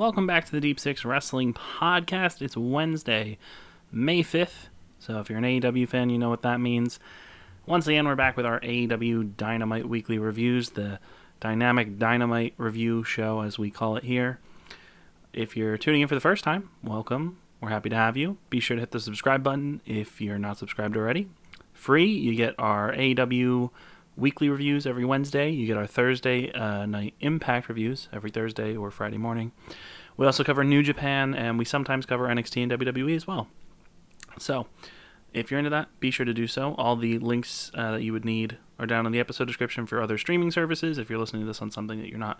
welcome back to the Deep Six Wrestling Podcast. It's Wednesday, May 5th, so if you're an AEW fan, you know what that means. Once again, we're back with our AEW Dynamite Weekly Reviews, the Dynamic Dynamite Review Show, as we call it here. If you're tuning in for the first time, welcome. We're happy to have you. Be sure to hit the subscribe button if you're not subscribed already. Free, you get our AEW weekly reviews every Wednesday. You get our Thursday night Impact reviews every Thursday or Friday morning. We also cover New Japan, and we sometimes cover NXT and WWE as well. So, if you're into that, be sure to do so. All the links that you would need are down in the episode description for other streaming services. If you're listening to this on something that you're not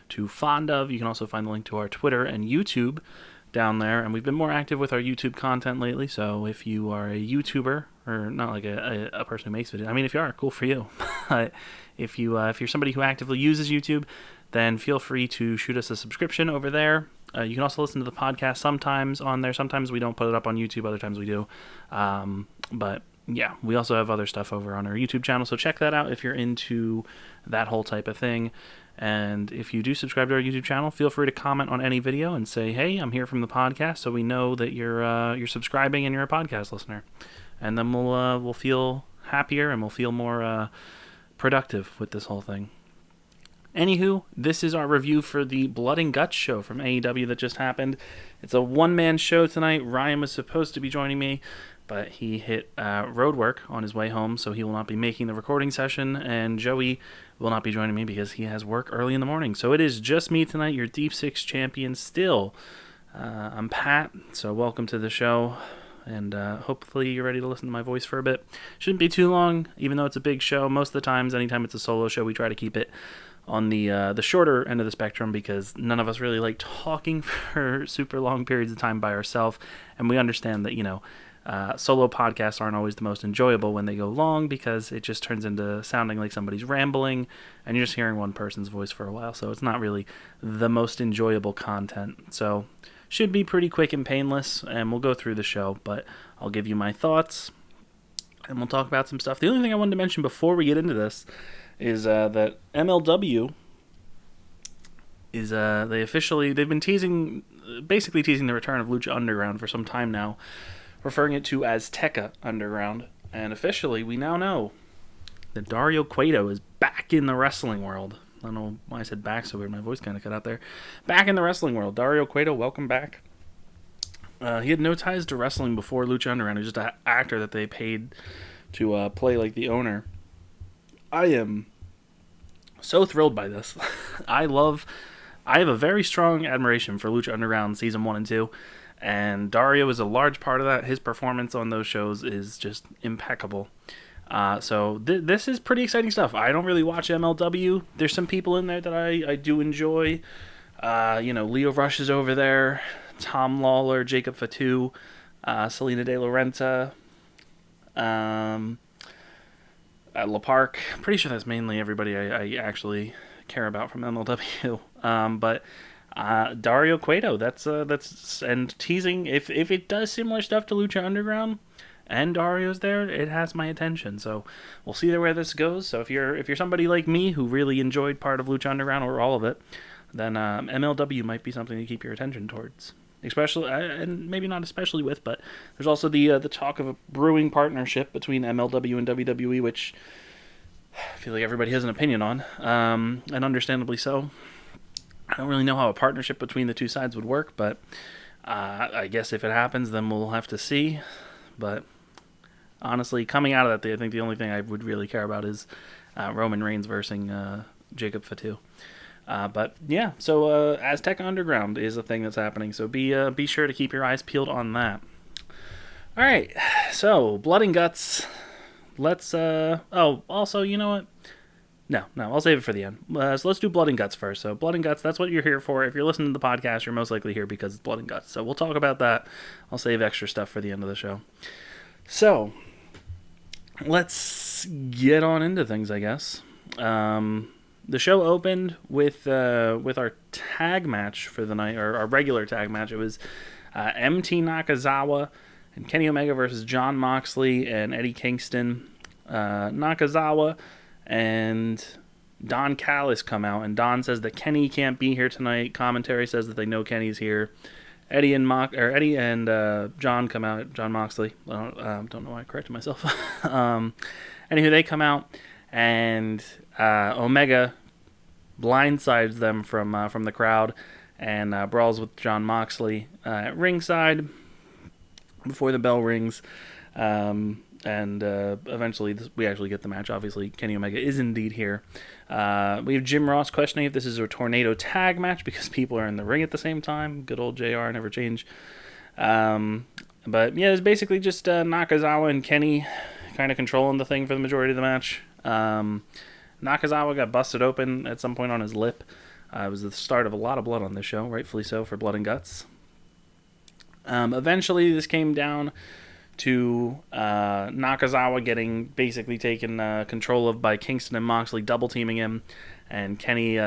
too fond of, you can also find the link to our Twitter and YouTube down there. And we've been more active with our YouTube content lately, so if you are a YouTuber, or not like a person who makes videos, I mean, if you are, cool for you. if you're somebody who actively uses YouTube, then feel free to shoot us a subscription over there. You can also listen to the podcast sometimes on there. Sometimes we don't put it up on YouTube, other times we do. But yeah, we also have other stuff over on our YouTube channel, so check that out if you're into that whole type of thing. And if you do subscribe to our YouTube channel, feel free to comment on any video and say, hey, I'm here from the podcast, so we know that you're subscribing and you're a podcast listener. And then we'll feel happier and we'll feel more productive with this whole thing. Anywho, this is our review for the Blood and Guts show from AEW that just happened. It's a one-man show tonight. Ryan was supposed to be joining me, but he hit road work on his way home, so he will not be making the recording session, and Joey will not be joining me because he has work early in the morning. So it is just me tonight, your Deep Six champion still. I'm Pat, so welcome to the show, and hopefully you're ready to listen to my voice for a bit. Shouldn't be too long, even though it's a big show. Most of the times, anytime it's a solo show, we try to keep it on the shorter end of the spectrum because none of us really like talking for super long periods of time by ourselves, and we understand that, solo podcasts aren't always the most enjoyable when they go long because it just turns into sounding like somebody's rambling and you're just hearing one person's voice for a while, so it's not really the most enjoyable content. So should be pretty quick and painless, and we'll go through the show, but I'll give you my thoughts and we'll talk about some stuff. The only thing I wanted to mention before we get into this is that MLW is they've been basically teasing the return of Lucha Underground for some time now, referring it to Azteca Underground, and officially we now know that Dario Cueto is back in the wrestling world. I don't know why I said back so weird, my voice kind of cut out there. Back in the wrestling world. Dario Cueto, welcome back. He had no ties to wrestling before Lucha Underground. He was just an actor that they paid to play like the owner. I am so thrilled by this. I have a very strong admiration for Lucha Underground Season 1 and 2, and Dario is a large part of that. His performance on those shows is just impeccable. So this is pretty exciting stuff. I don't really watch MLW. There's some people in there that I do enjoy. Leo Rush is over there, Tom Lawler, Jacob Fatu, Selena De La Renta, La Park. I'm pretty sure that's mainly everybody I actually care about from MLW. But Dario Cueto, that's and teasing if it does similar stuff to Lucha Underground and Dario's there, it has my attention. So we'll see where this goes. So if you're somebody like me who really enjoyed part of Lucha Underground or all of it, then MLW might be something to keep your attention towards. Especially, and maybe not especially with, but there's also the talk of a brewing partnership between MLW and WWE, which I feel like everybody has an opinion on, and understandably so. I don't really know how a partnership between the two sides would work, but I guess if it happens, then we'll have to see. But honestly, coming out of that, I think the only thing I would really care about is Roman Reigns versus Jacob Fatu. But yeah, so Azteca Underground is a thing that's happening, so be sure to keep your eyes peeled on that. All right, so Blood and Guts. Let's also, you know what? No, I'll save it for the end. So let's do Blood and Guts first. So Blood and Guts, that's what you're here for. If you're listening to the podcast, you're most likely here because it's Blood and Guts. So we'll talk about that. I'll save extra stuff for the end of the show. So let's get on into things, I guess. The show opened with our tag match for the night, or our regular tag match. It was MT Nakazawa and Kenny Omega versus Jon Moxley and Eddie Kingston. Nakazawa and Don Callis come out, and Don says that Kenny can't be here tonight. Commentary says that they know Kenny's here. Eddie and John come out. John Moxley. I don't know why I corrected myself. Anywho, they come out, and Omega blindsides them from the crowd and brawls with John Moxley at ringside before the bell rings. And eventually we actually get the match. Obviously, Kenny Omega is indeed here. We have Jim Ross questioning if this is a tornado tag match because people are in the ring at the same time. Good old JR, never change. But yeah, it's basically just Nakazawa and Kenny kind of controlling the thing for the majority of the match. Nakazawa got busted open at some point on his lip. It was the start of a lot of blood on this show, rightfully so, for Blood and Guts. Eventually, this came down to Nakazawa getting basically taken control of by Kingston and Moxley, double teaming him, and Kenny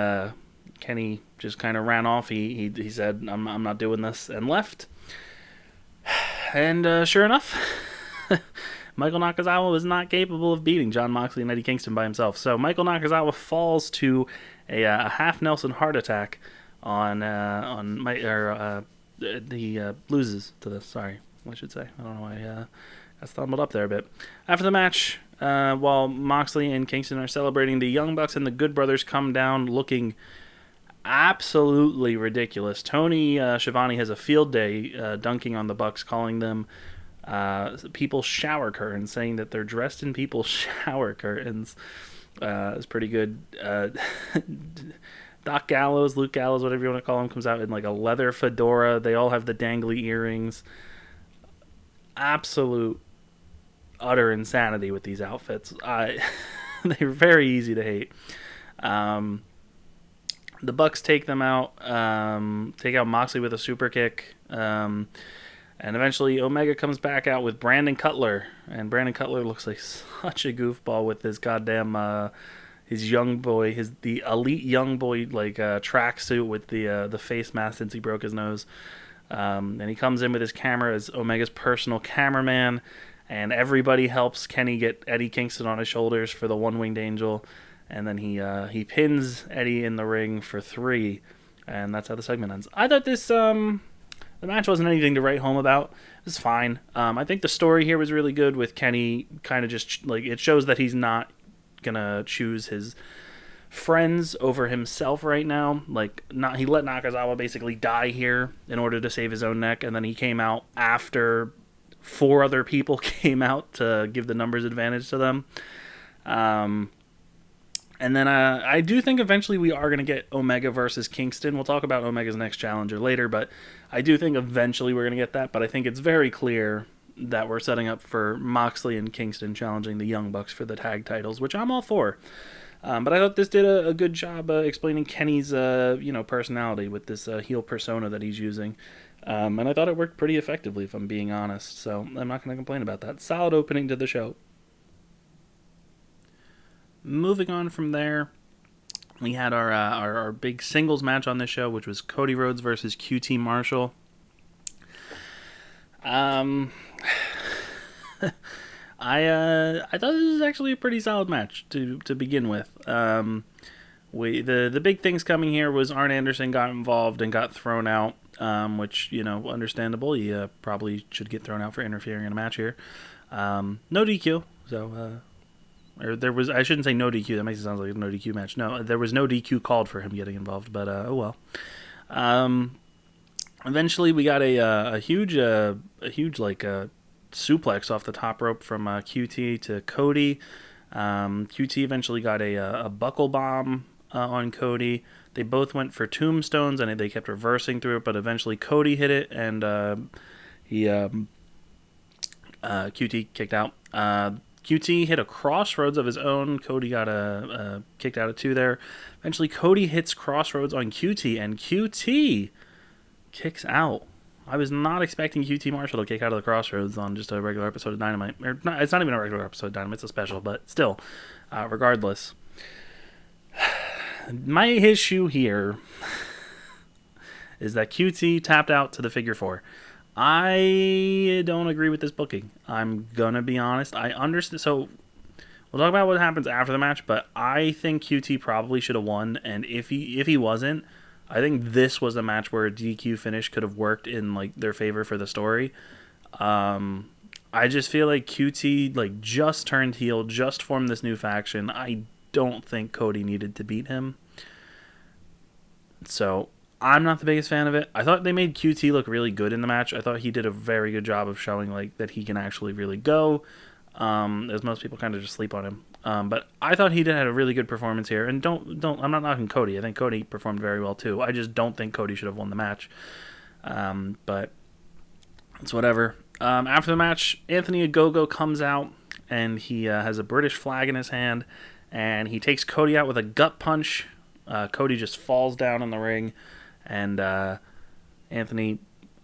just kind of ran off. He said, "I'm not doing this," and left. And sure enough, Michael Nakazawa was not capable of beating John Moxley and Eddie Kingston by himself. So Michael Nakazawa falls to a half Nelson heart attack he loses to this. Sorry. I should say. I don't know why I stumbled up there a bit. After the match, while Moxley and Kingston are celebrating, the Young Bucks and the Good Brothers come down looking absolutely ridiculous. Tony Schiavone has a field day dunking on the Bucks, calling them people's shower curtains, saying that they're dressed in people's shower curtains. It's pretty good. Doc Gallows, Luke Gallows, whatever you want to call him, comes out in like a leather fedora. They all have the dangly earrings. Absolute utter insanity with these outfits. They're very easy to hate. The Bucks take them out, take out Moxley with a super kick, and eventually Omega comes back out with Brandon Cutler, and Brandon Cutler looks like such a goofball with his goddamn his young boy, the elite young boy like tracksuit with the face mask since he broke his nose. And he comes in with his camera as Omega's personal cameraman, and everybody helps Kenny get Eddie Kingston on his shoulders for the one-winged angel, and then he pins Eddie in the ring for 3, and that's how the segment ends. I thought this the match wasn't anything to write home about. It was fine. I think the story here was really good with Kenny kind of just like it shows that he's not gonna choose his friends over himself right now. He let Nakazawa basically die here in order to save his own neck, and then he came out after 4 other people came out to give the numbers advantage to them. And then I do think eventually we are going to get Omega versus Kingston. We'll talk about Omega's next challenger later, but I do think eventually we're going to get that. But I think it's very clear that we're setting up for Moxley and Kingston challenging the Young Bucks for the tag titles, which I'm all for. But I thought this did a good job explaining Kenny's personality with this heel persona that he's using. And I thought it worked pretty effectively, if I'm being honest. So I'm not going to complain about that. Solid opening to the show. Moving on from there, we had our big singles match on this show, which was Cody Rhodes versus QT Marshall. I thought this was actually a pretty solid match to begin with. The big things coming here was Arn Anderson got involved and got thrown out, which, understandable. He probably should get thrown out for interfering in a match here. No DQ, so there was, I shouldn't say no DQ, that makes it sound like a no DQ match. No, there was no DQ called for him getting involved, but oh well. Eventually we got a huge suplex off the top rope from QT to Cody. QT eventually got a buckle bomb on Cody. They both went for tombstones and they kept reversing through it, but eventually Cody hit it and QT kicked out. QT hit a crossroads of his own. Cody got kicked out of 2 there. Eventually Cody hits crossroads on QT and QT kicks out. I was not expecting QT Marshall to kick out of the crossroads on just a regular episode of Dynamite. It's not even a regular episode of Dynamite, it's a special, but still, regardless. My issue here is that QT tapped out to the figure 4. I don't agree with this booking. I'm gonna be honest. I understand. So We'll talk about what happens after the match, but I think QT probably should have won, and if he wasn't, I think this was a match where a DQ finish could have worked in like their favor for the story. I just feel like QT like just turned heel, just formed this new faction. I don't think Cody needed to beat him. So I'm not the biggest fan of it. I thought they made QT look really good in the match. I thought he did a very good job of showing like that he can actually really go. As most people kind of just sleep on him. But I thought he had a really good performance here. And don't. I'm not knocking Cody. I think Cody performed very well too. I just don't think Cody should have won the match. But it's whatever. After the match, Anthony Ogogo comes out and he has a British flag in his hand, and he takes Cody out with a gut punch. Cody just falls down in the ring, and Anthony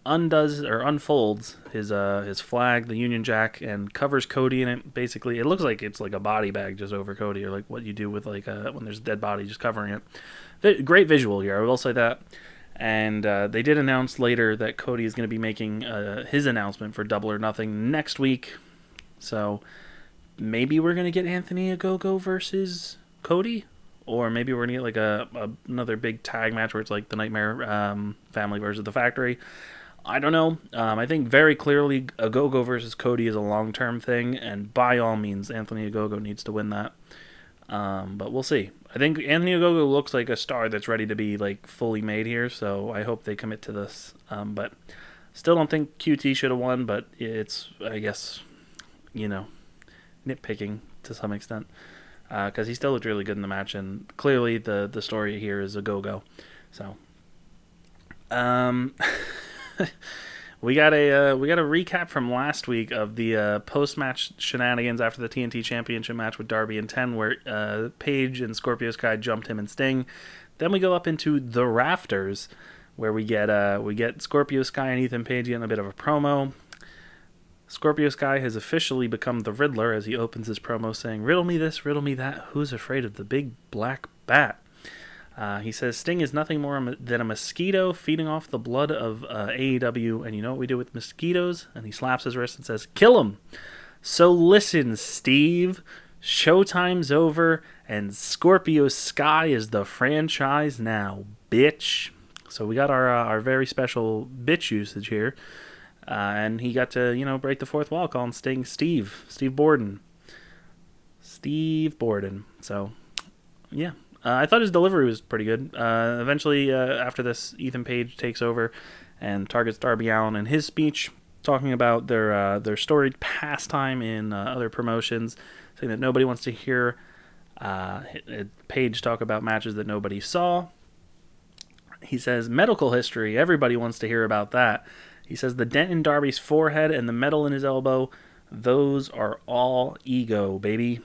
unfolds his flag, the Union Jack, and covers Cody in it. Basically, it looks like it's like a body bag just over Cody, or like what you do with like when there's a dead body, just covering it. Great visual here, I will say that. And they did announce later that Cody is going to be making his announcement for Double or Nothing next week. So maybe we're going to get Anthony Ogogo versus Cody. Or maybe we're going to get like another big tag match where it's like the Nightmare family versus the Factory. I don't know. I think very clearly Ogogo versus Cody is a long-term thing. And by all means, Anthony Ogogo needs to win that. But we'll see. I think Anthony Ogogo looks like a star that's ready to be like fully made here, so I hope they commit to this. But still don't think QT should have won, but it's, I guess, nitpicking to some extent. Because he still looked really good in the match, and clearly the story here is Ogogo. So, we got a recap from last week of the post-match shenanigans after the TNT Championship match with Darby and 10, where Paige and Scorpio Sky jumped him and Sting. Then we go up into the rafters, where we get Scorpio Sky and Ethan Page getting a bit of a promo. Scorpio Sky has officially become the Riddler as he opens his promo saying, "Riddle me this, riddle me that, who's afraid of the big black bat?" He says Sting is nothing more than a mosquito feeding off the blood of AEW, and you know what we do with mosquitoes? And he slaps his wrist and says, "Kill him!" So listen, Steve, showtime's over, and Scorpio Sky is the franchise now, bitch. So we got our very special bitch usage here. And he got to, break the fourth wall, calling Sting Steve Borden. Steve Borden. So, yeah. I thought his delivery was pretty good. Eventually, after this, Ethan Page takes over and targets Darby Allin in his speech, talking about their storied pastime in other promotions, saying that nobody wants to hear Page talk about matches that nobody saw. He says, medical history, everybody wants to hear about that. He says the dent in Darby's forehead and the metal in his elbow, those are all ego, baby.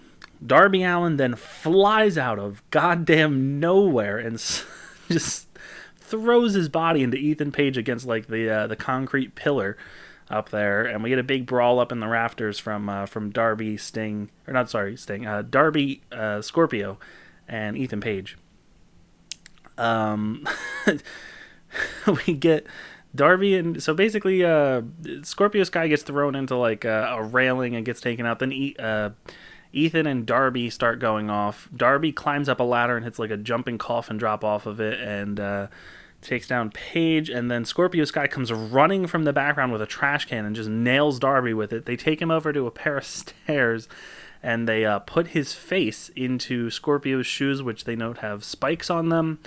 Darby Allin then flies out of goddamn nowhere and just throws his body into Ethan Page against like the concrete pillar up there, and we get a big brawl up in the rafters from Darby, Darby, Scorpio, and Ethan Page. We get Darby, and so basically Scorpio Sky gets thrown into like a railing and gets taken out. Then Ethan and Darby start going off. Darby climbs up a ladder and hits like a jumping coffin drop off of it and takes down Page, and then Scorpio Sky comes running from the background with a trash can and just nails Darby with it. They take him over to a pair of stairs and they put his face into Scorpio's shoes, which they note have spikes on them.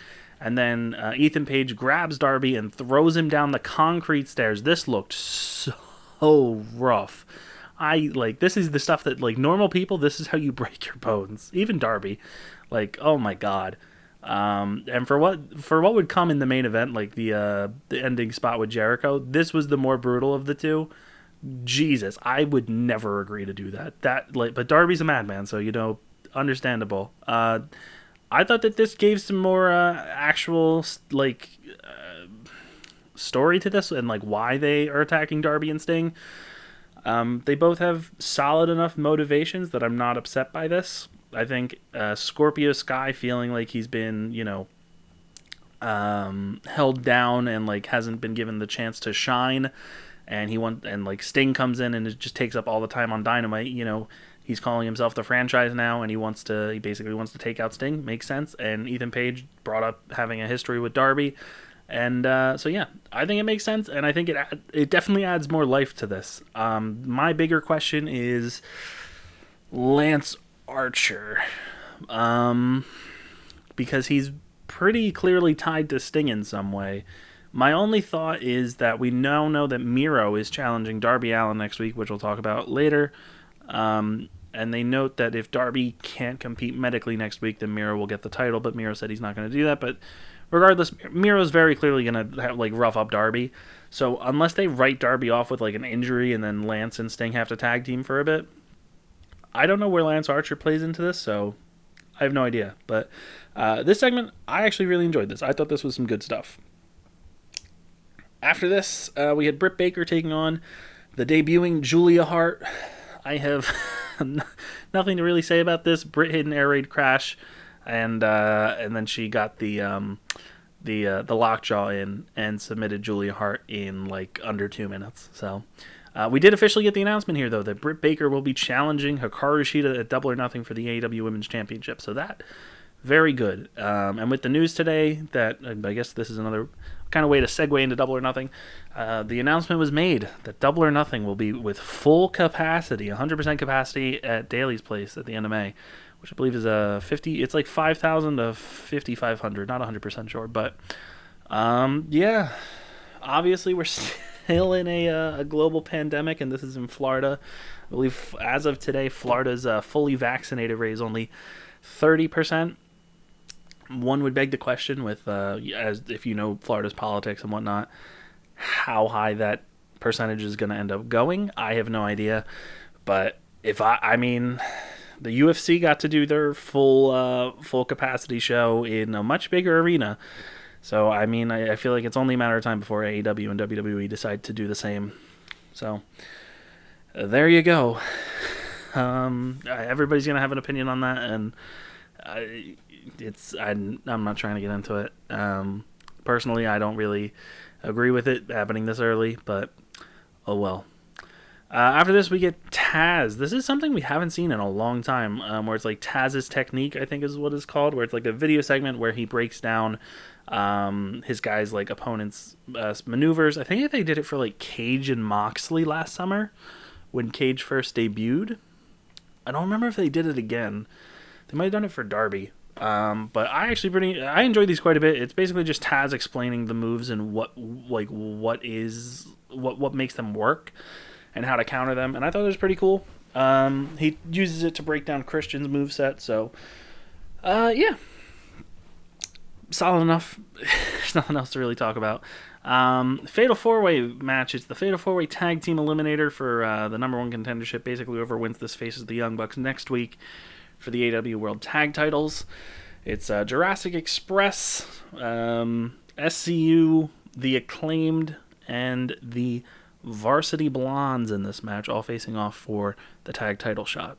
And then Ethan Page grabs Darby and throws him down the concrete stairs. This looked so rough. This is the stuff that, like, normal people, this is how you break your bones. Even Darby. Like, oh my god. And for what would come in the main event, like the ending spot with Jericho, this was the more brutal of the two. Jesus, I would never agree to do that. But Darby's a madman, so, understandable. I thought that this gave some more actual story to this and like why they are attacking Darby and Sting. They both have solid enough motivations that I'm not upset by this. I think Scorpio Sky feeling like he's been held down and like hasn't been given the chance to shine, and Sting comes in and it just takes up all the time on Dynamite. he's calling himself the franchise now, and he basically wants to take out Sting. Makes sense. And Ethan Page brought up having a history with Darby. And so yeah, I think it makes sense, and I think it definitely adds more life to this. My bigger question is Lance Archer, because he's pretty clearly tied to Sting in some way. My only thought is that we now know that Miro is challenging Darby Allin next week, which we'll talk about later. And they note that if Darby can't compete medically next week, then Miro will get the title, but Miro said he's not going to do that. But regardless, Miro's very clearly going to rough up Darby. So unless they write Darby off with an injury and then Lance and Sting have to tag team for a bit, I don't know where Lance Archer plays into this, so I have no idea. But this segment, I actually really enjoyed this. I thought this was some good stuff. After this, we had Britt Baker taking on the debuting Julia Hart. I have nothing to really say about this. Britt hit an air raid crash, and then she got the lockjaw in and submitted Julia Hart in under 2 minutes. So we did officially get the announcement here, though, that Britt Baker will be challenging Hikaru Shida at Double or Nothing for the AEW Women's Championship. So that, very good. And with the news today that, I guess this is another kind of way to segue into Double or Nothing, the announcement was made that Double or Nothing will be with full capacity, 100% capacity at Daly's Place at the end of May, which I believe is 50. It's 5,000 to 5,500. Not 100% sure, but yeah. Obviously, we're still in a global pandemic, and this is in Florida. I believe as of today, Florida's fully vaccinated rate is only 30%. One would beg the question, with as if you know Florida's politics and whatnot, how high that percentage is going to end up going. I have no idea, but I mean, the UFC got to do their full capacity show in a much bigger arena, so I mean, I feel like it's only a matter of time before AEW and WWE decide to do the same. So there you go. Everybody's gonna have an opinion on that, and I'm not trying to get into it. Personally, I don't really agree with it happening this early, but oh well. After this, we get Taz. This is something we haven't seen in a long time, where it's Taz's Technique, I think is what it's called, where it's a video segment where he breaks down his guys' opponents' maneuvers. I think they did it for Cage and Moxley last summer when Cage first debuted. I don't remember if they did it again. They might have done it for Darby. But I enjoy these quite a bit. It's basically just Taz explaining the moves and what makes them work and how to counter them. And I thought it was pretty cool. He uses it to break down Christian's moveset. So, yeah. Solid enough. There's nothing else to really talk about. Fatal 4-Way match. It's the Fatal 4-Way Tag Team Eliminator for the number one contendership. Basically, whoever wins this faces the Young Bucks next week for the AEW World Tag Titles. It's Jurassic Express, SCU, The Acclaimed, and the Varsity Blondes in this match, all facing off for the tag title shot.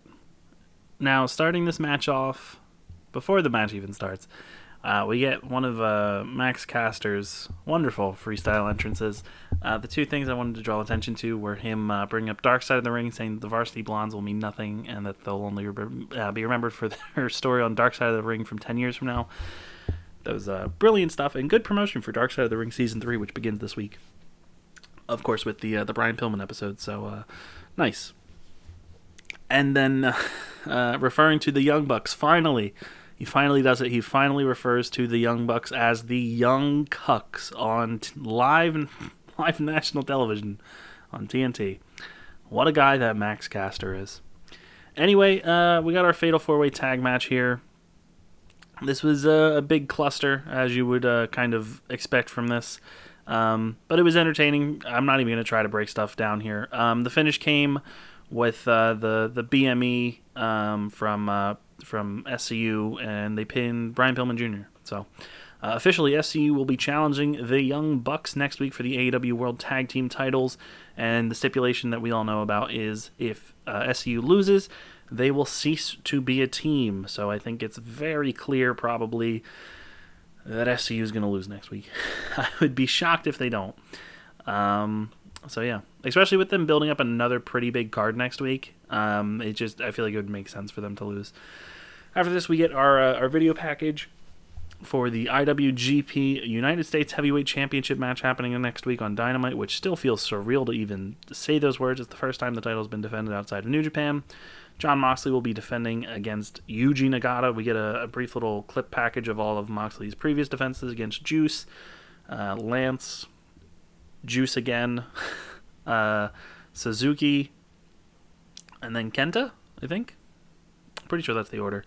Now, starting this match off, before the match even starts, we get one of Max Caster's wonderful freestyle entrances. The two things I wanted to draw attention to were him bringing up Dark Side of the Ring, saying the Varsity Blondes will mean nothing and that they'll only be remembered for their story on Dark Side of the Ring from 10 years from now. That was brilliant stuff and good promotion for Dark Side of the Ring Season 3, which begins this week. Of course, with the Brian Pillman episode, so nice. And then referring to the Young Bucks, finally... He finally does it. He finally refers to the Young Bucks as the Young Cucks on live national television on TNT. What a guy that Max Caster is. Anyway, we got our Fatal 4-Way tag match here. This was a big cluster, as you would kind of expect from this. But it was entertaining. I'm not even going to try to break stuff down here. The finish came with the BME from SCU, and they pinned Brian Pillman Jr. So, officially, SCU will be challenging the Young Bucks next week for the AEW World Tag Team titles, and the stipulation that we all know about is if SCU loses, they will cease to be a team. So I think it's very clear, probably, that SCU is going to lose next week. I would be shocked if they don't. So yeah, especially with them building up another pretty big card next week, I feel like it would make sense for them to lose. After this, we get our video package for the IWGP United States Heavyweight Championship match happening next week on Dynamite, which still feels surreal to even say those words. It's the first time the title's been defended outside of New Japan. Jon Moxley will be defending against Yuji Nagata. We get a brief little clip package of all of Moxley's previous defenses against Juice, Lance, Juice again, Suzuki, and then Kenta, I think. Pretty sure that's the order.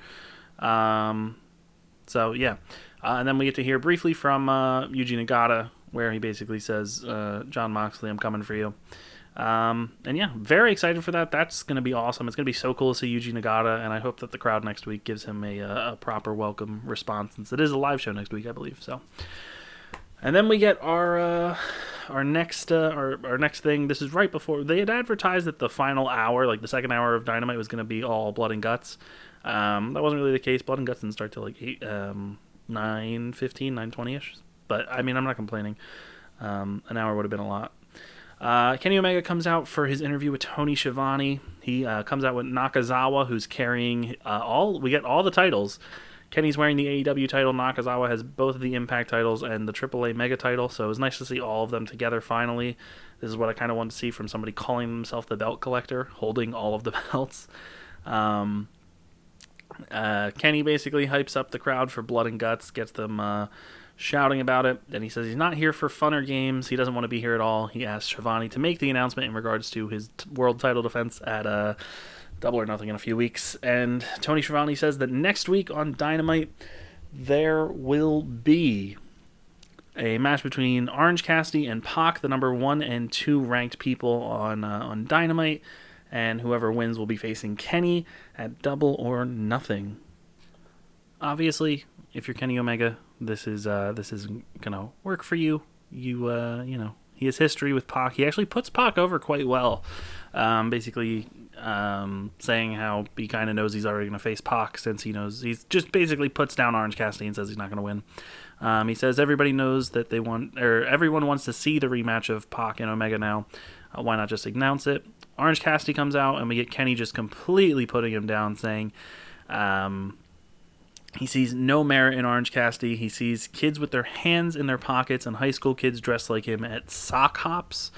So, yeah. And then we get to hear briefly from Yuji Nagata, where he basically says, Jon Moxley, I'm coming for you. And yeah, very excited for that. That's going to be awesome. It's going to be so cool to see Yuji Nagata, and I hope that the crowd next week gives him a proper welcome response, since it is a live show next week, I believe. So, and then we get our next thing. This is right before they had advertised that the final hour, like the second hour of Dynamite, was going to be all blood and guts. That wasn't really the case. Blood and guts didn't start till like 9:15, 9:20ish. But I mean, I'm not complaining. An hour would have been a lot. Kenny Omega comes out for his interview with Tony Schiavone. He comes out with Nakazawa, who's carrying we get all the titles. Kenny's wearing the AEW title. Nakazawa has both of the Impact titles and the AAA Mega title, so it was nice to see all of them together finally. This is what I kind of want to see from somebody calling himself the belt collector, holding all of the belts. Kenny basically hypes up the crowd for blood and guts, gets them shouting about it. Then he says he's not here for fun or games. He doesn't want to be here at all. He asks Schiavone to make the announcement in regards to his world title defense at Double or Nothing in a few weeks. And Tony Schiavone says that next week on Dynamite, there will be a match between Orange Cassidy and Pac, the number 1 and 2 ranked people on Dynamite. And whoever wins will be facing Kenny at Double or Nothing. Obviously, if you're Kenny Omega, this isn't gonna work for you. He has history with Pac. He actually puts Pac over quite well. Basically, saying how he kind of knows he's already gonna face Pac, since he knows he's just basically puts down Orange Cassidy and says he's not gonna win. He says everybody knows that everyone wants to see the rematch of Pac and Omega now. Why not just announce it? Orange Cassidy comes out, and we get Kenny just completely putting him down, saying he sees no merit in Orange Cassidy. He sees kids with their hands in their pockets and high school kids dressed like him at sock hops,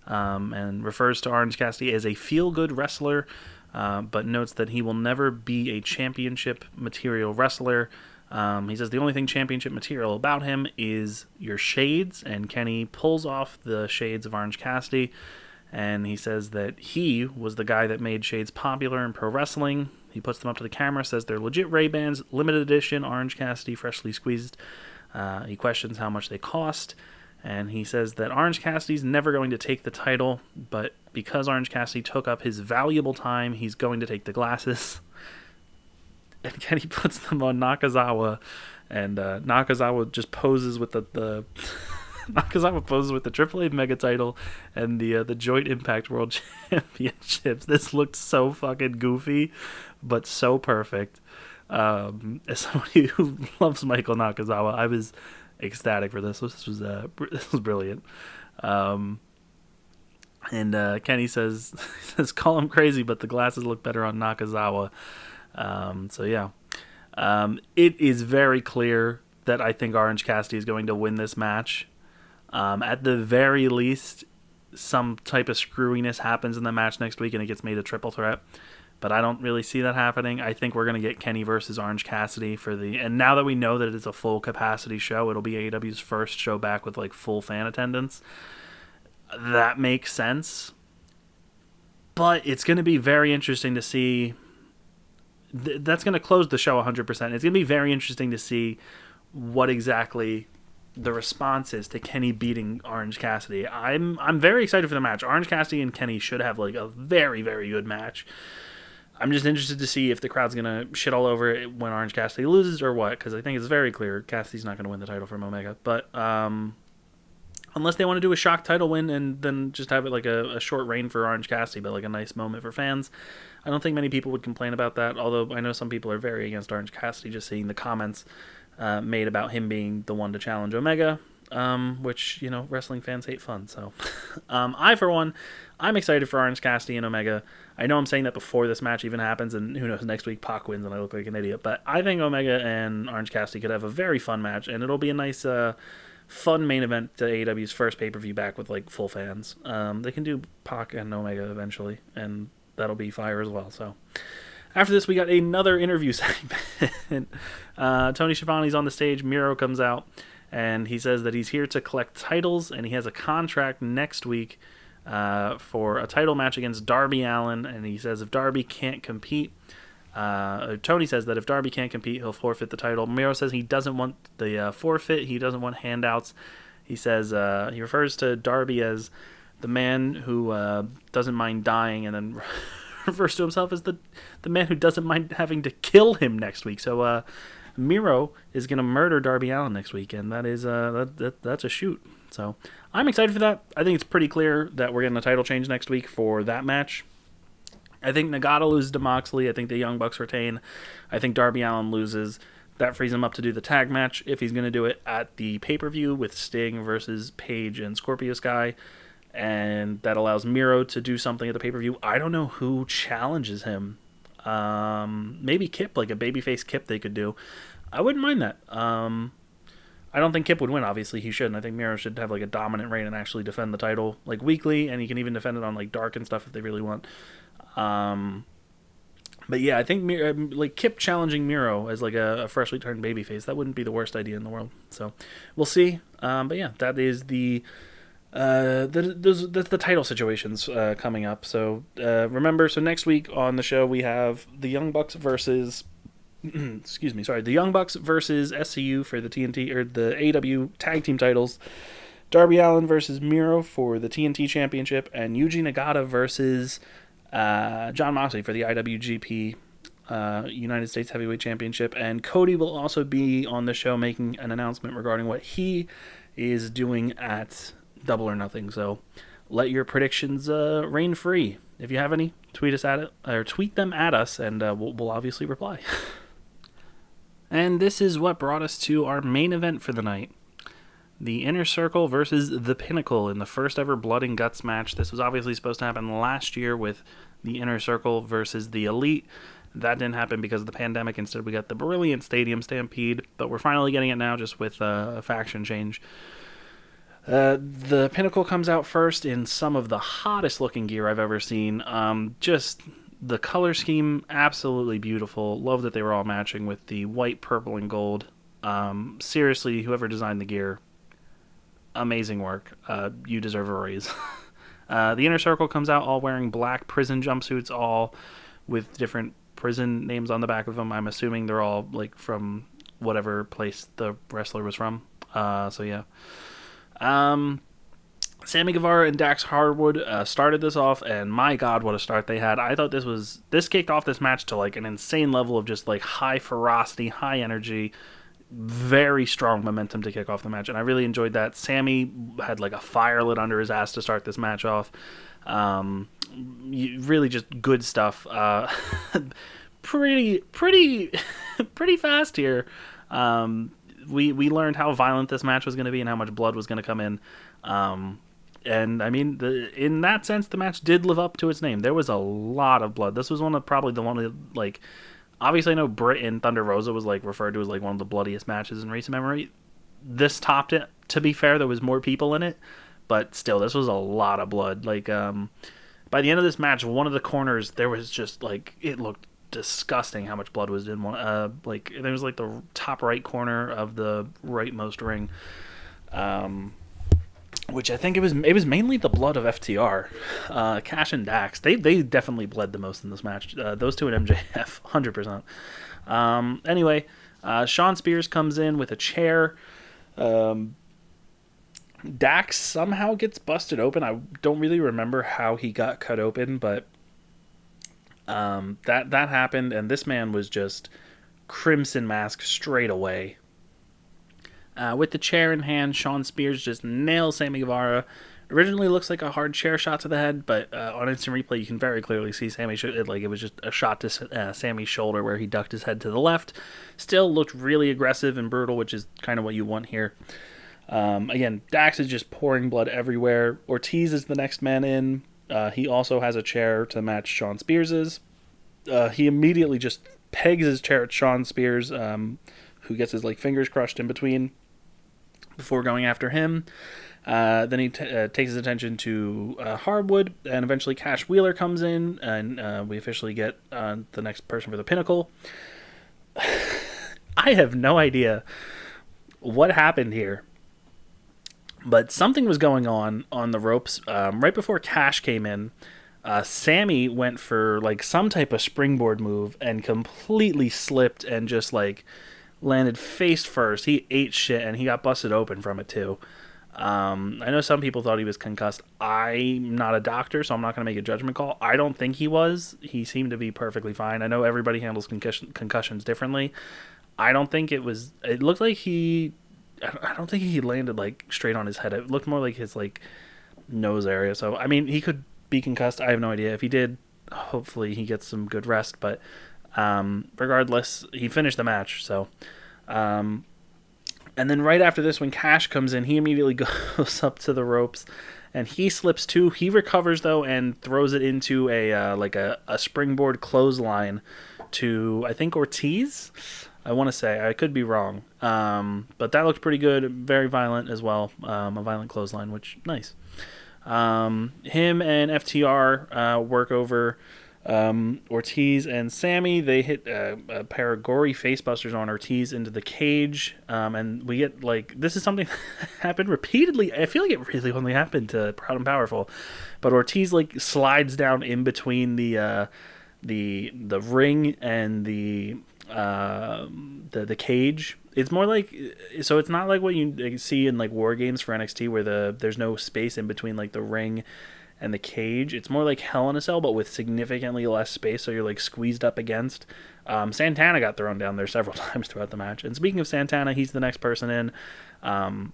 and refers to Orange Cassidy as a feel-good wrestler, but notes that he will never be a championship material wrestler. He says the only thing championship material about him is your shades, and Kenny pulls off the shades of Orange Cassidy. And he says that he was the guy that made shades popular in pro wrestling. He puts them up to the camera, says they're legit Ray-Bans, limited edition, Orange Cassidy, freshly squeezed. He questions how much they cost. And he says that Orange Cassidy's never going to take the title, but because Orange Cassidy took up his valuable time, he's going to take the glasses. And Kenny puts them on Nakazawa, and Nakazawa just poses with the Nakazawa poses with the AAA Mega title and the Joint Impact World Championships. This looked so fucking goofy, but so perfect. As somebody who loves Michael Nakazawa, I was ecstatic for this. This was brilliant. And Kenny says call him crazy, but the glasses look better on Nakazawa. So yeah, it is very clear that I think Orange Cassidy is going to win this match. At the very least, some type of screwiness happens in the match next week and it gets made a triple threat. But I don't really see that happening. I think we're going to get Kenny versus Orange Cassidy and now that we know that it's a full capacity show, it'll be AEW's first show back with like full fan attendance. That makes sense. But it's going to be very interesting to see. That's going to close the show 100%. It's going to be very interesting to see what exactly the response is to Kenny beating Orange Cassidy. I'm very excited for the match. Orange Cassidy and Kenny should have like a very, very good match. I'm just interested to see if the crowd's going to shit all over it when Orange Cassidy loses or what, because I think it's very clear Cassidy's not going to win the title from Omega. But unless they want to do a shock title win and then just have it like a short reign for Orange Cassidy, but like a nice moment for fans, I don't think many people would complain about that, although I know some people are very against Orange Cassidy, just seeing the comments made about him being the one to challenge Omega. which, wrestling fans hate fun. So I, for one, I'm excited for Orange Cassidy and Omega. I know I'm saying that before this match even happens, and who knows, next week Pac wins and I look like an idiot. But I think Omega and Orange Cassidy could have a very fun match, and it'll be a nice, fun main event to AEW's first pay-per-view back with, like, full fans. They can do Pac and Omega eventually, and that'll be fire as well. So after this, we got another interview segment. Tony Schiavone's on the stage. Miro comes out, and he says that he's here to collect titles, and he has a contract next week for a title match against Darby Allin. And he says if Darby can't compete, Tony says that if Darby can't compete, he'll forfeit the title. Miro says he doesn't want the forfeit. He doesn't want handouts. He says he refers to Darby as the man who doesn't mind dying, and then refers to himself as the man who doesn't mind having to kill him next week. So Miro is going to murder Darby Allin next week, and that is that's a shoot. So I'm excited for that. I think it's pretty clear that we're getting a title change next week for that match. I think Nagata loses to Moxley. I think the Young Bucks retain. I think Darby Allin loses. That frees him up to do the tag match if he's going to do it at the pay-per-view with Sting versus Paige and Scorpio Sky. And that allows Miro to do something at the pay-per-view. I don't know who challenges him. Maybe Kip, like a babyface Kip they could do. I wouldn't mind that. I don't think Kip would win, obviously. He shouldn't. I think Miro should have like a dominant reign and actually defend the title like weekly, and he can even defend it on like Dark and stuff if they really want. But yeah, I think like Kip challenging Miro as like a freshly turned babyface, that wouldn't be the worst idea in the world. So we'll see. But yeah, that is that's the title situations coming up. So remember, so next week on the show we have the Young Bucks versus the Young Bucks versus SCU for the TNT or the AEW tag team titles. Darby Allin versus Miro for the TNT Championship, and Yuji Nagata versus Jon Moxley for the IWGP United States Heavyweight Championship. And Cody will also be on the show making an announcement regarding what he is doing at Double or Nothing. So let your predictions reign free. If you have any, tweet them at us, and we'll obviously reply. And this is what brought us to our main event for the night. The Inner Circle versus The Pinnacle in the first ever Blood and Guts match. This was obviously supposed to happen last year with the Inner Circle versus the Elite. That didn't happen because of the pandemic. Instead, we got the Brilliant Stadium Stampede, but we're finally getting it now just with a faction change. The Pinnacle comes out first in some of the hottest looking gear I've ever seen. Just the color scheme, absolutely beautiful. Love that they were all matching with the white, purple, and gold. Seriously, whoever designed the gear, amazing work. You deserve a raise. The Inner Circle comes out all wearing black prison jumpsuits, all with different prison names on the back of them. I'm assuming they're all like from whatever place the wrestler was from. So yeah. Sammy Guevara and Dax Harwood started this off, and my God, what a start they had. I thought this kicked off this match to like an insane level of just like high ferocity, high energy, very strong momentum to kick off the match, and I really enjoyed that. Sammy had like a fire lit under his ass to start this match off. Really just good stuff. Pretty fast here. We learned how violent this match was going to be and how much blood was going to come in. And I mean, in that sense, the match did live up to its name. There was a lot of blood. This was probably the one of like, obviously I know Britt and Thunder Rosa was like referred to as like one of the bloodiest matches in recent memory. This topped it. To be fair, there was more people in it, but still, this was a lot of blood. Like, by the end of this match, one of the corners, there was just like, it looked disgusting how much blood was in one. Like, there was like the top right corner of the rightmost ring. Which I think it was mainly the blood of FTR. Cash and Dax, they definitely bled the most in this match. Those two and MJF, 100%. Anyway, Shawn Spears comes in with a chair. Dax somehow gets busted open. I don't really remember how he got cut open, but that happened, and this man was just Crimson Mask straight away. With the chair in hand, Shawn Spears just nails Sammy Guevara. Originally looks like a hard chair shot to the head, but on instant replay you can very clearly see it was just a shot to Sammy's shoulder where he ducked his head to the left. Still looked really aggressive and brutal, which is kind of what you want here. Again, Dax is just pouring blood everywhere. Ortiz is the next man in. He also has a chair to match Sean Spears's. He immediately just pegs his chair at Sean Spears, who gets his fingers crushed in between before going after him. Then he takes his attention to Hardwood, and eventually Cash Wheeler comes in, and we officially get the next person for the Pinnacle. I have no idea what happened here, but something was going on the ropes. Right before Cash came in, Sammy went for some type of springboard move and completely slipped and just landed face first. He ate shit and he got busted open from it too. I know some people thought he was concussed. I'm not a doctor, so I'm not going to make a judgment call. I don't think he was. He seemed to be perfectly fine. I know everybody handles concussions differently. I don't think it was. It looked like I don't think he landed straight on his head. It looked more like his nose area. So I mean, he could be concussed. I have no idea. If he did, hopefully he gets some good rest. But regardless, he finished the match. So. And then right after this, when Cash comes in, he immediately goes up to the ropes, and he slips too. He recovers though and throws it into a springboard clothesline to, I think, Ortiz. I want to say, I could be wrong, but that looked pretty good. Very violent as well, a violent clothesline, which nice. Him and FTR work over Ortiz and Sammy. They hit a pair of gory facebusters on Ortiz into the cage, and we get this is something that happened repeatedly. I feel like it really only happened to Proud and Powerful, but Ortiz slides down in between the ring and the cage. It's more so it's not like what you see in War Games for NXT where there's no space in between the ring and the cage. It's more like Hell in a Cell, but with significantly less space, so you're squeezed up against. Santana got thrown down there several times throughout the match. And speaking of Santana, he's the next person in.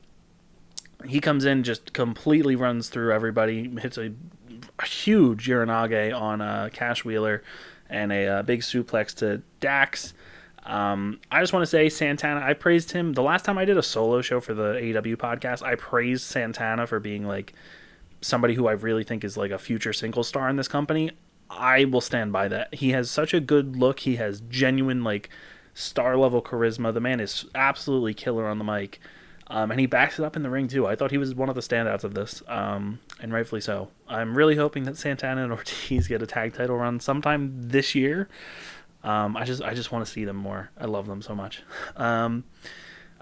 He comes in, just completely runs through everybody, hits a huge Uranage on Cash Wheeler, and a big suplex to Dax. I just want to say, Santana, I praised him. The last time I did a solo show for the AEW podcast, I praised Santana for being somebody who I really think is a future single star in this company. I will stand by that. He has such a good look. He has genuine star level charisma. The man is absolutely killer on the mic, and he backs it up in the ring too. I thought he was one of the standouts of this, and rightfully so. I'm really hoping that Santana and Ortiz get a tag title run sometime this year. I just want to see them more. I love them so much.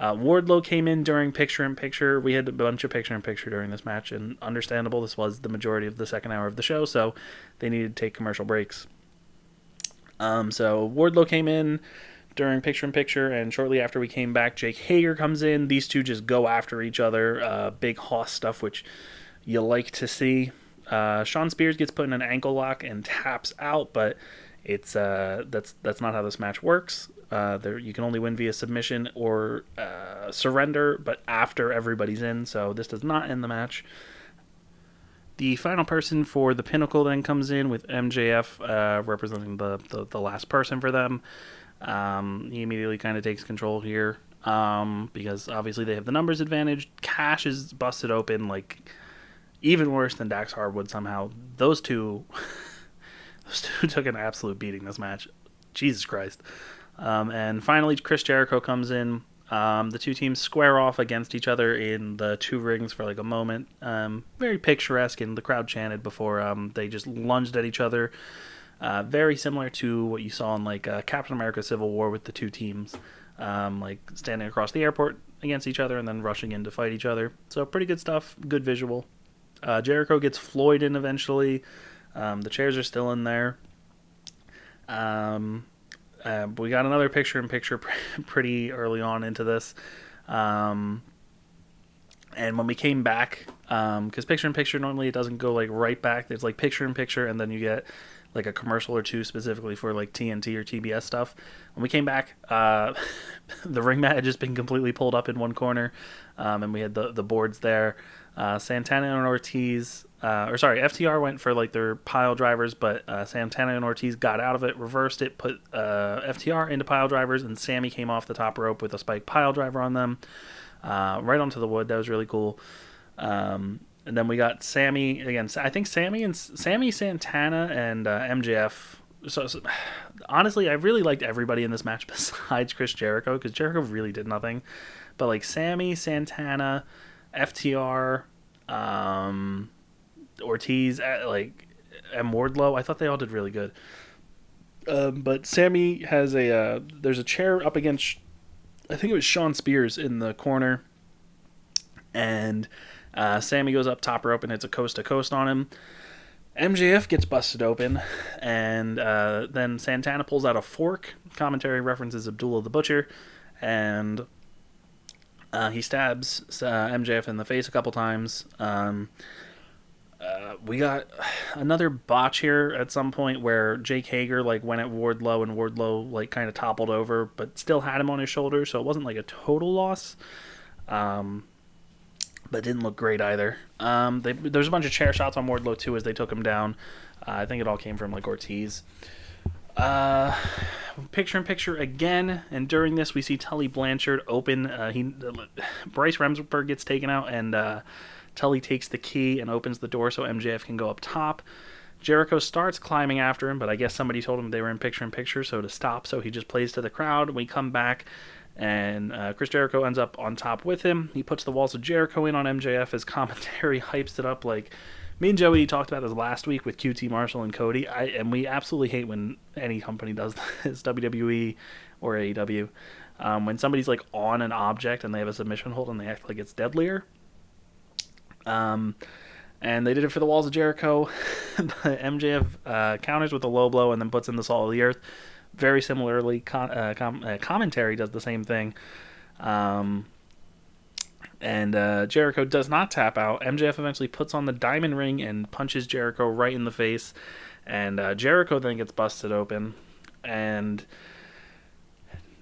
Wardlow came in during picture-in-picture. We had a bunch of picture-in-picture during this match, and understandable. This was the majority of the second hour of the show, so they needed to take commercial breaks. So Wardlow came in during picture-in-picture, and shortly after we came back, Jake Hager comes in. These two just go after each other. Big hoss stuff, which you like to see. Sean Spears gets put in an ankle lock and taps out, but it's that's not how this match works. You can only win via submission or surrender, but after everybody's in, so this does not end the match. The final person for the Pinnacle then comes in with MJF representing the last person for them. He immediately kind of takes control here because obviously they have the numbers advantage. Cash is busted open even worse than Dax Harwood somehow. Those two took an absolute beating this match. Jesus Christ. And finally, Chris Jericho comes in. The two teams square off against each other in the two rings for a moment. Very picturesque, and the crowd chanted before they just lunged at each other. Very similar to what you saw in Captain America Civil War with the two teams, standing across the airport against each other and then rushing in to fight each other. So pretty good stuff, good visual. Jericho gets Floyd in eventually. The chairs are still in there. We got another picture-in-picture pretty early on into this. And when we came back, because picture-in-picture, normally it doesn't go right back. There's picture-in-picture, and then you get a commercial or two specifically for TNT or TBS stuff. When we came back, the ring mat had just been completely pulled up in one corner, and we had the boards there. Santana and Ortiz, FTR went for their pile drivers, but Santana and Ortiz got out of it, reversed it, put FTR into pile drivers, and Sammy came off the top rope with a spike pile driver on them. right onto the wood. That was really cool. And then we got Sammy again. I think Sammy Santana and MJF. So honestly, I really liked everybody in this match besides Chris Jericho, because Jericho really did nothing. But like Sammy Santana, FTR, Ortiz, and Wardlow, I thought they all did really good. But Sammy has there's a chair up against, I think it was Sean Spears in the corner, and Sammy goes up top rope and hits a coast to coast on him. MJF gets busted open, and then Santana pulls out a fork. Commentary references Abdullah the Butcher, and he stabs MJF in the face a couple times. We got another botch here at some point where Jake Hager went at Wardlow, and Wardlow kind of toppled over, but still had him on his shoulder, so it wasn't a total loss. But didn't look great either. There's a bunch of chair shots on Wardlow too as they took him down. I think it all came from Ortiz. Picture in picture again, and during this we see Tully Blanchard open. Bryce Remsburg gets taken out, and Tully takes the key and opens the door so MJF can go up top. Jericho starts climbing after him, but I guess somebody told him they were in picture, so to stop. So he just plays to the crowd. We come back, and Chris Jericho ends up on top with him. He puts the walls of Jericho in on MJF as commentary hypes it up. Me and Joey talked about this last week with QT Marshall and Cody, and we absolutely hate when any company does this, WWE or AEW. When somebody's on an object and they have a submission hold and they act like it's deadlier. And they did it for the walls of Jericho. But MJF counters with a low blow and then puts in the salt of the earth. Very similarly, commentary does the same thing. And Jericho does not tap out. MJF eventually puts on the diamond ring and punches Jericho right in the face. And Jericho then gets busted open. And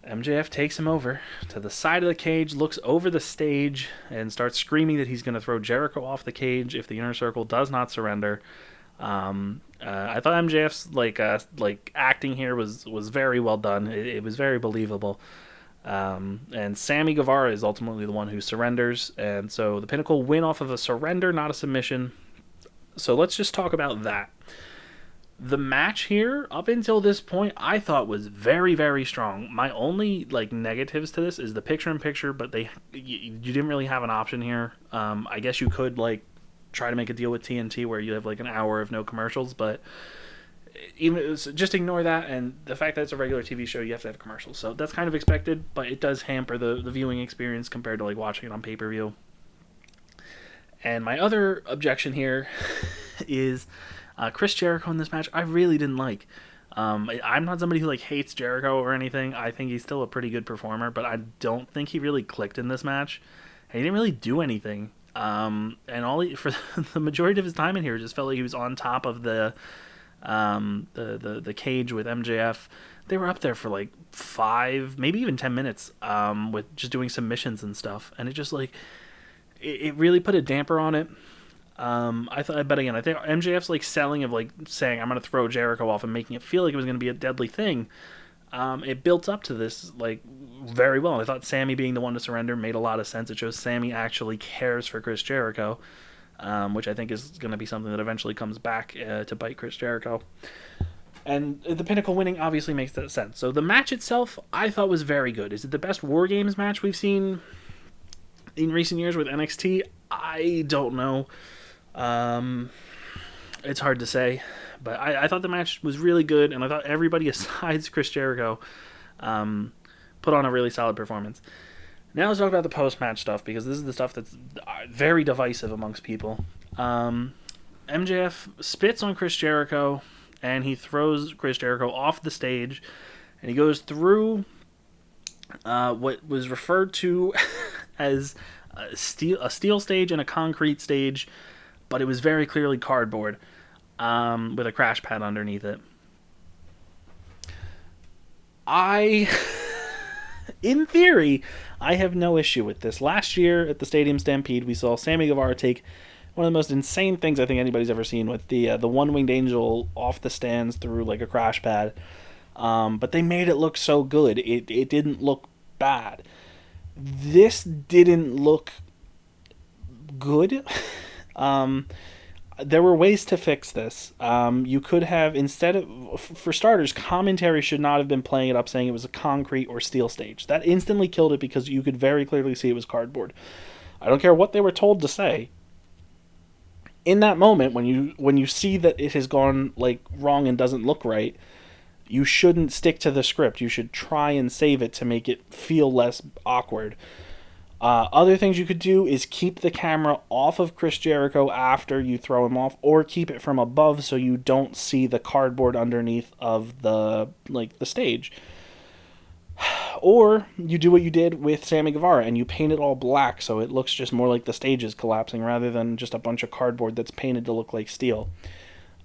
MJF takes him over to the side of the cage, looks over the stage, and starts screaming that he's going to throw Jericho off the cage if the Inner Circle does not surrender. I thought MJF's acting here was very well done. It was very believable. And Sammy Guevara is ultimately the one who surrenders, and so the Pinnacle win off of a surrender, not a submission. So let's just talk about that. The match here, up until this point, I thought was very, very strong. My only negatives to this is the picture-in-picture, but you didn't really have an option here. I guess you could try to make a deal with TNT where you have an hour of no commercials, but just ignore that, and the fact that it's a regular TV show, you have to have commercials. So that's kind of expected, but it does hamper the viewing experience compared to watching it on pay-per-view. And my other objection here is Chris Jericho in this match, I really didn't like. I'm not somebody who hates Jericho or anything. I think he's still a pretty good performer, but I don't think he really clicked in this match. He didn't really do anything. And for the majority of his time in here, it just felt like he was on top of the cage with MJF. They were up there for 5, maybe even 10 minutes, with just doing submissions and stuff, and it just it really put a damper on it. I think MJF's selling of saying I'm gonna throw Jericho off and making it feel like it was gonna be a deadly thing. It built up to this very well. I thought Sammy being the one to surrender made a lot of sense. It shows Sammy actually cares for Chris Jericho, which I think is going to be something that eventually comes back to bite Chris Jericho. And the Pinnacle winning obviously makes that sense. So the match itself, I thought was very good. Is it the best War Games match we've seen in recent years with NXT? I don't know. It's hard to say. But I thought the match was really good, and I thought everybody besides Chris Jericho put on a really solid performance. Now let's talk about the post-match stuff, because this is the stuff that's very divisive amongst people. MJF spits on Chris Jericho, and he throws Chris Jericho off the stage, and he goes through what was referred to as a steel stage and a concrete stage, but it was very clearly cardboard, with a crash pad underneath it. In theory, I have no issue with this. Last year at the Stadium Stampede, we saw Sammy Guevara take one of the most insane things I think anybody's ever seen with the one-winged angel off the stands through a crash pad. But they made it look so good. It didn't look bad. This didn't look good. um, there were ways to fix this. You could have, instead of, for starters, commentary should not have been playing it up saying it was a concrete or steel stage. That instantly killed it because you could very clearly see it was cardboard. I don't care what they were told to say. In that moment, when you see that it has gone like wrong and doesn't look right, you shouldn't stick to the script. You should try and save it to make it feel less awkward. Other things you could do is keep the camera off of Chris Jericho after you throw him off, or keep it from above so you don't see the cardboard underneath of the stage. Or you do what you did with Sammy Guevara and you paint it all black so it looks just more like the stage is collapsing rather than just a bunch of cardboard that's painted to look like steel.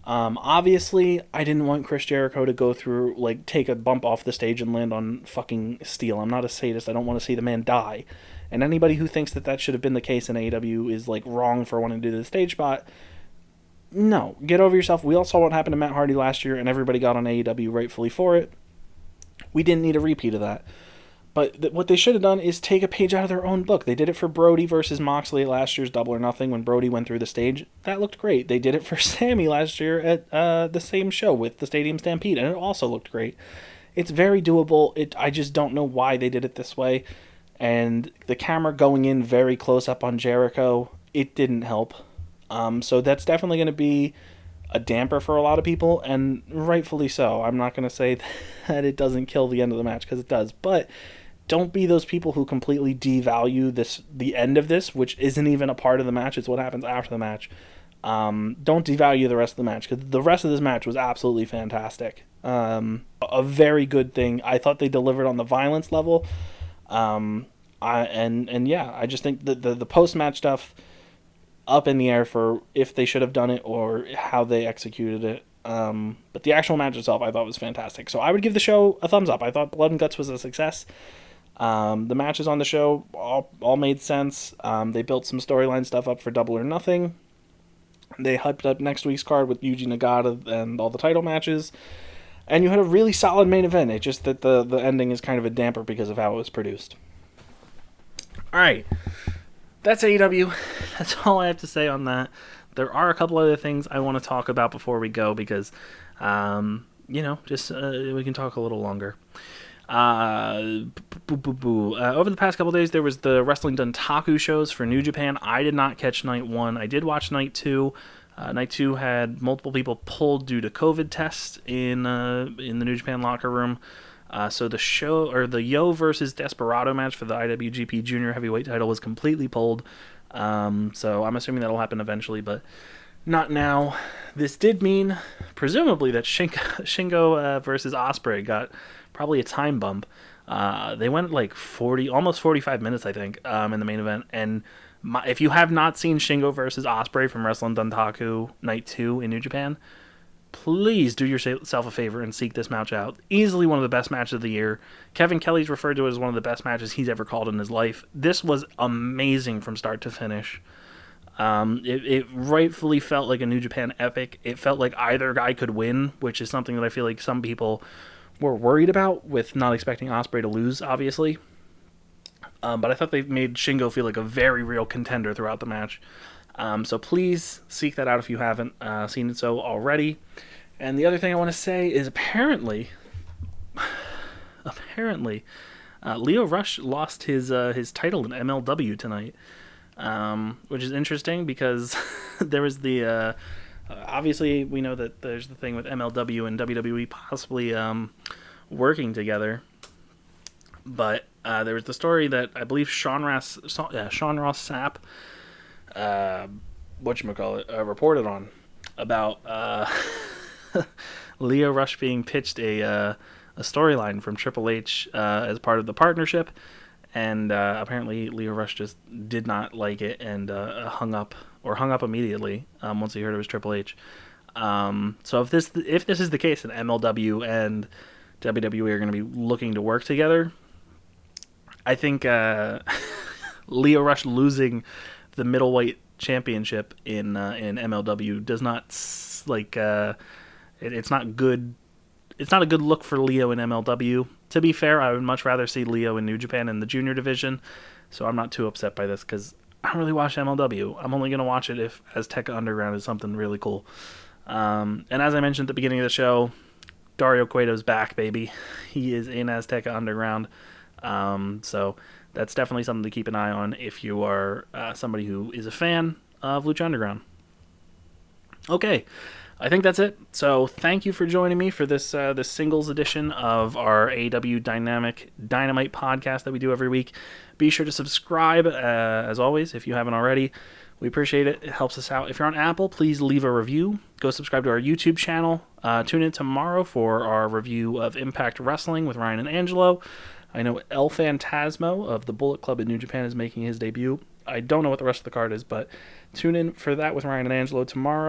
Obviously, I didn't want Chris Jericho to go through, take a bump off the stage and land on fucking steel. I'm not a sadist. I don't want to see the man die. And anybody who thinks that should have been the case in AEW is, wrong for wanting to do the stage spot. No, get over yourself. We all saw what happened to Matt Hardy last year, and everybody got on AEW rightfully for it. We didn't need a repeat of that. But what they should have done is take a page out of their own book. They did it for Brody versus Moxley at last year's Double or Nothing when Brody went through the stage. That looked great. They did it for Sammy last year at the same show with the Stadium Stampede, and it also looked great. It's very doable. I just don't know why they did it this way. And the camera going in very close up on Jericho, it didn't help. So that's definitely going to be a damper for a lot of people, and rightfully so. I'm not going to say that it doesn't kill the end of the match, because it does. But don't be those people who completely devalue the end of this, which isn't even a part of the match. It's what happens after the match. Don't devalue the rest of the match, because the rest of this match was absolutely fantastic. A very good thing. I thought they delivered on the violence level. I just think that the post-match stuff, up in the air for if they should have done it or how they executed it. But the actual match itself I thought was fantastic. So I would give the show a thumbs up. I thought Blood and Guts was a success. The matches on the show all made sense. They built some storyline stuff up for Double or Nothing. They hyped up next week's card with Yuji Nagata and all the title matches. And you had a really solid main event. It's just that the ending is kind of a damper because of how it was produced. Alright. That's AEW. That's all I have to say on that. There are a couple other things I want to talk about before we go because, we can talk a little longer. Over the past couple days, there was the Wrestling Dontaku shows for New Japan. I did not catch Night 1. I did watch Night 2. Night 2 had multiple people pulled due to COVID tests in the New Japan locker room. So the show, or the Yo versus Desperado match for the IWGP Junior Heavyweight title was completely pulled. So I'm assuming that'll happen eventually, but not now. This did mean, presumably, that Shingo versus Ospreay got probably a time bump. They went almost 45 minutes, I think, in the main event. And if you have not seen Shingo versus Ospreay from Wrestling Dontaku Night 2 in New Japan, please do yourself a favor and seek this match out. Easily one of the best matches of the year. Kevin Kelly's referred to it as one of the best matches he's ever called in his life. This was amazing from start to finish. It rightfully felt like a New Japan epic. It felt like either guy could win, which is something that I feel like some people were worried about with not expecting Ospreay to lose, obviously. But I thought they made Shingo feel like a very real contender throughout the match. So please seek that out if you haven't seen it so already. And the other thing I want to say is apparently, Leo Rush lost his title in MLW tonight, which is interesting because there was the obviously we know that there's the thing with MLW and WWE possibly working together, but there was the story that I believe Sean Ross Sapp reported on about Leo Rush being pitched a storyline from Triple H as part of the partnership, and apparently Leo Rush just did not like it and hung up immediately once he heard it was Triple H. So if this is the case, and MLW and WWE are going to be looking to work together, I think Leo Rush losing the middleweight championship in MLW does not it's not good it's not a good look for Leo in MLW. To be fair, I would much rather see Leo in New Japan in the junior division, so I'm not too upset by this because I don't really watch MLW. I'm only going to watch it if Azteca Underground is something really cool. And as I mentioned at the beginning of the show, Dario Cueto's back, baby. He is in Azteca Underground. So that's definitely something to keep an eye on if you are somebody who is a fan of Lucha Underground. Okay, I think that's it. So thank you for joining me for this this singles edition of our AEW Dynamite podcast that we do every week. Be sure to subscribe, as always, if you haven't already. We appreciate it. It helps us out. If you're on Apple, please leave a review. Go subscribe to our YouTube channel. Tune in tomorrow for our review of Impact Wrestling with Ryan and Angelo. I know El Phantasmo of the Bullet Club in New Japan is making his debut. I don't know what the rest of the card is, but tune in for that with Ryan and Angelo tomorrow.